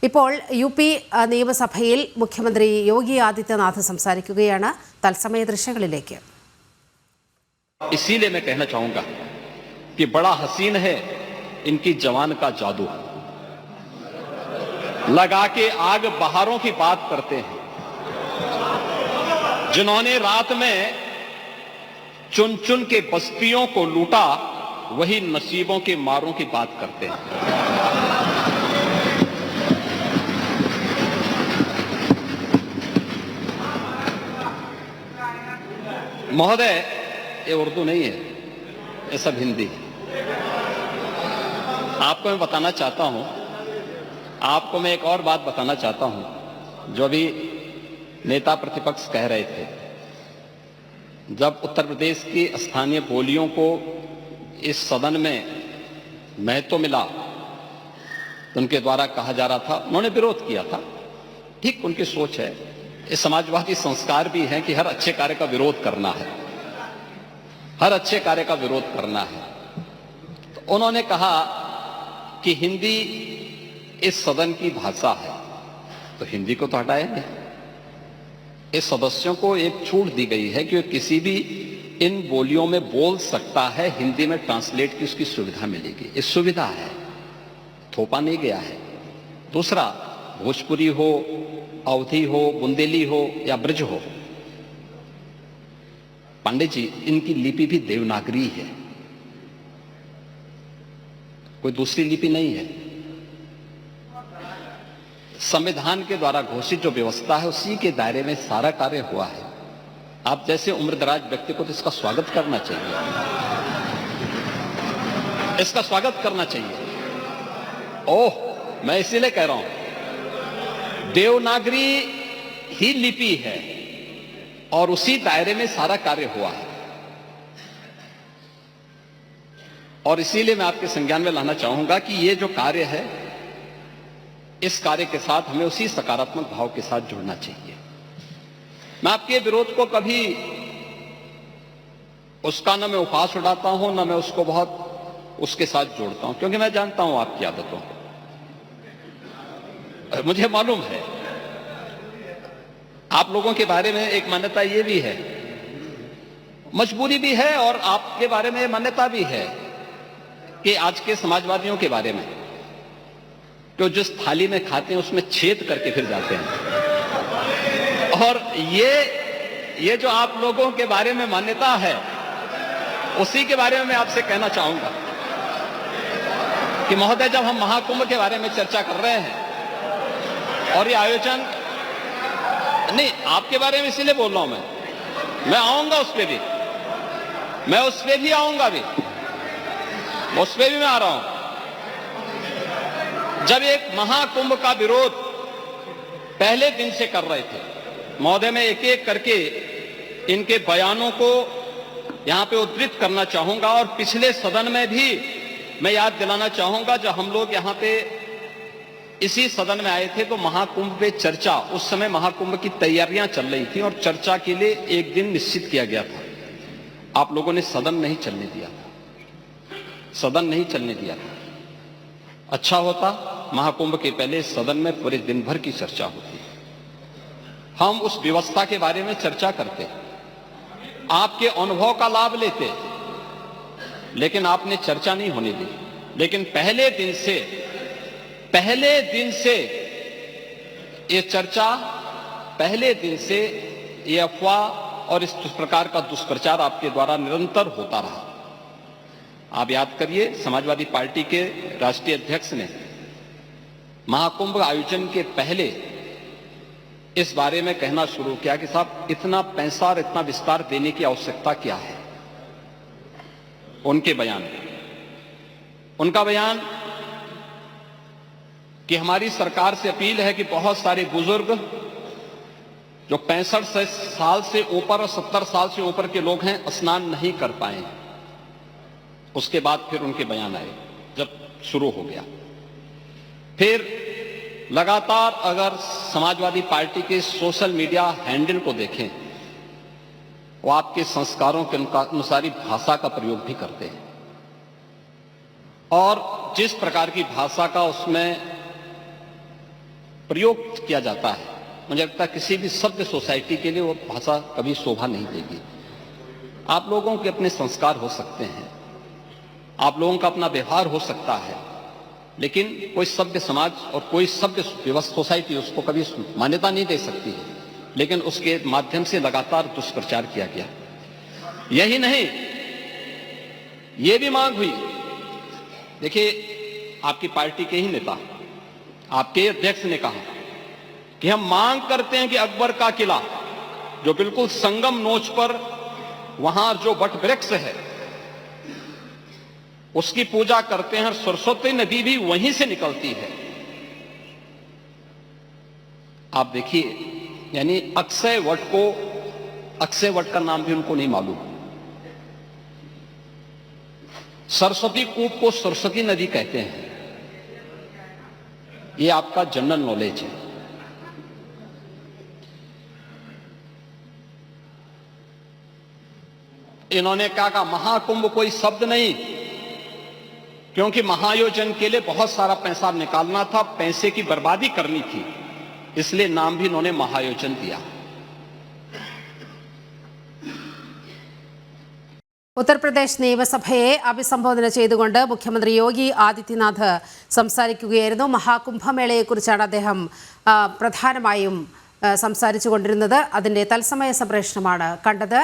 ഇപ്പോൾ UP നിയമസഭയിൽ മുഖ്യമന്ത്രി യോഗി ആദിത്യനാഥ് സംസാരിക്കുകയാണ്. തത്സമയ ദൃശ്യങ്ങളിലേക്ക്. इसीलिए मैं कहना चाहूंगा कि बड़ा हसीन है इनकी जवान का जादू, लगा के आग बहारों की बात करते हैं। जिन्होंने रात में चुन चुन के बस्तियों को लूटा, वही नसीबों के मारों की बात करते हैं। महोदय, ये उर्दू नहीं है, ये सब हिंदी है। आपको मैं बताना चाहता हूं, आपको मैं एक और बात बताना चाहता हूं, जो भी नेता प्रतिपक्ष कह रहे थे। जब उत्तर प्रदेश की स्थानीय बोलियों को इस सदन में महत्व मिला, तो उनके द्वारा कहा जा रहा था, उन्होंने विरोध किया था। ठीक उनकी सोच है, ये समाजवादी संस्कार भी है कि हर अच्छे कार्य का विरोध करना है, हर अच्छे कार्य का विरोध करना है। तो उन्होंने कहा कि हिंदी इस सदन की भाषा है, तो हिंदी को तो हटाएंगे। इस सदस्यों को एक छूट दी गई है कि वे किसी भी इन बोलियों में बोल सकता है, हिंदी में ट्रांसलेट की उसकी सुविधा मिलेगी। ये सुविधा है, थोपा नहीं गया है। दूसरा, भोजपुरी हो, अवधी हो, बुंदेली हो या ब्रज हो, पांडे जी, इनकी लिपि भी देवनागरी है, कोई दूसरी लिपि नहीं है। संविधान के द्वारा घोषित जो व्यवस्था है, उसी के दायरे में सारा कार्य हुआ है। आप जैसे उम्रदराज व्यक्ति को तो इसका स्वागत करना चाहिए, इसका स्वागत करना चाहिए। ओह, मैं इसीलिए कह रहा हूं, देवनागरी ही लिपि है और उसी दायरे में सारा कार्य हुआ है। और इसीलिए मैं आपके संज्ञान में लाना चाहूंगा कि ये जो कार्य है, इस कार्य के साथ हमें उसी सकारात्मक भाव के साथ जुड़ना चाहिए। मैं आपके विरोध को कभी उसका न मैं उपहास उड़ाता हूं, न मैं उसको बहुत उसके साथ जोड़ता हूं, क्योंकि मैं जानता हूं आपकी आदतों को। मुझे मालूम है आप लोगों के बारे में एक मान्यता ये भी है, मजबूरी भी है, और आपके बारे में मान्यता भी है कि आज के समाजवादियों के बारे में, तो जिस थाली में खाते हैं उसमें छेद करके फिर जाते हैं। और ये जो आप लोगों के बारे में मान्यता है, उसी के बारे में मैं आपसे कहना चाहूंगा कि महोदय, जब हम महाकुंभ के बारे में चर्चा कर रहे हैं, और ये आयोजन नहीं, आपके बारे में इसीलिए बोल रहा हूं, मैं आऊंगा उस पर भी, मैं उस पर भी आऊंगा भी, उस पर भी मैं आ रहा हूं। जब एक महाकुंभ का विरोध पहले दिन से कर रहे थे, महोदय, मैं एक एक करके इनके बयानों को यहां पे उद्धृत करना चाहूंगा, और पिछले सदन में भी मैं याद दिलाना चाहूंगा, जब हम लोग यहां पे इसी सदन में आए थे, तो महाकुंभ पे चर्चा, उस समय महाकुंभ की तैयारियां चल रही थी और चर्चा के लिए एक दिन निश्चित किया गया था। आप लोगों ने सदन नहीं चलने दिया था, सदन नहीं चलने दिया था। अच्छा होता महाकुंभ के पहले सदन में पूरे दिन भर की चर्चा होती, हम उस व्यवस्था के बारे में चर्चा करते, आपके अनुभव का लाभ लेते, लेकिन आपने चर्चा नहीं होने दी। लेकिन पहले दिन से ये चर्चा, पहले दिन से ये अफवाह और इस प्रकार का दुष्प्रचार आपके द्वारा निरंतर होता रहा। आप याद करिए, समाजवादी पार्टी के राष्ट्रीय अध्यक्ष ने महाकुंभ आयोजन के पहले इस बारे में कहना शुरू किया कि साहब, इतना पैसा और इतना विस्तार देने की आवश्यकता क्या है। उनका बयान कि हमारी सरकार से अपील है कि बहुत सारे बुजुर्ग जो 65 साल से ऊपर और 70 साल से ऊपर के लोग हैं, स्नान नहीं कर पाए। उसके बाद फिर उनके बयान आए, जब शुरू हो गया। फिर लगातार अगर समाजवादी पार्टी के सोशल मीडिया हैंडल को देखें, वो आपके संस्कारों के अनुसार भाषा का प्रयोग भी करते हैं, और जिस प्रकार की भाषा का उसमें प्रयोग किया जाता है, मुझे लगता है किसी भी सभ्य सोसाइटी के लिए वो भाषा कभी शोभा नहीं देगी। आप लोगों के अपने संस्कार हो सकते हैं, आप लोगों का अपना व्यवहार हो सकता है, लेकिन कोई सभ्य समाज और कोई सभ्य सोसाइटी उसको कभी मान्यता नहीं दे सकती है। लेकिन उसके माध्यम से लगातार दुष्प्रचार किया गया। यही नहीं, ये भी मांग हुई, देखिए आपकी पार्टी के ही नेता, आपके अध्यक्ष ने कहा कि हम मांग करते हैं कि अकबर का किला जो बिल्कुल संगम नोच पर वहां जो वट वृक्ष है उसकी पूजा करते हैं, सरस्वती नदी भी वहीं से निकलती है। आप देखिए, यानी अक्षय वट का नाम भी उनको नहीं मालूम। सरस्वती कूप को सरस्वती नदी कहते हैं, ये आपका जनरल नॉलेज है। इन्होंने कहा महाकुंभ कोई शब्द नहीं, क्योंकि महायोजन के लिए बहुत सारा पैसा निकालना था, पैसे की बर्बादी करनी थी, इसलिए नाम भी इन्होंने महायोजन दिया। ഉത്തർപ്രദേശ് നിയമസഭയെ അഭിസംബോധന ചെയ്തുകൊണ്ട് മുഖ്യമന്ത്രി യോഗി ആദിത്യനാഥ് സംസാരിക്കുകയായിരുന്നു. മഹാകുംഭമേളയെക്കുറിച്ചാണ് അദ്ദേഹം പ്രധാനമായും സംസാരിച്ചു കൊണ്ടിരുന്നത്. അതിൻ്റെ തത്സമയ സംപ്രേഷണമാണ് കണ്ടത്.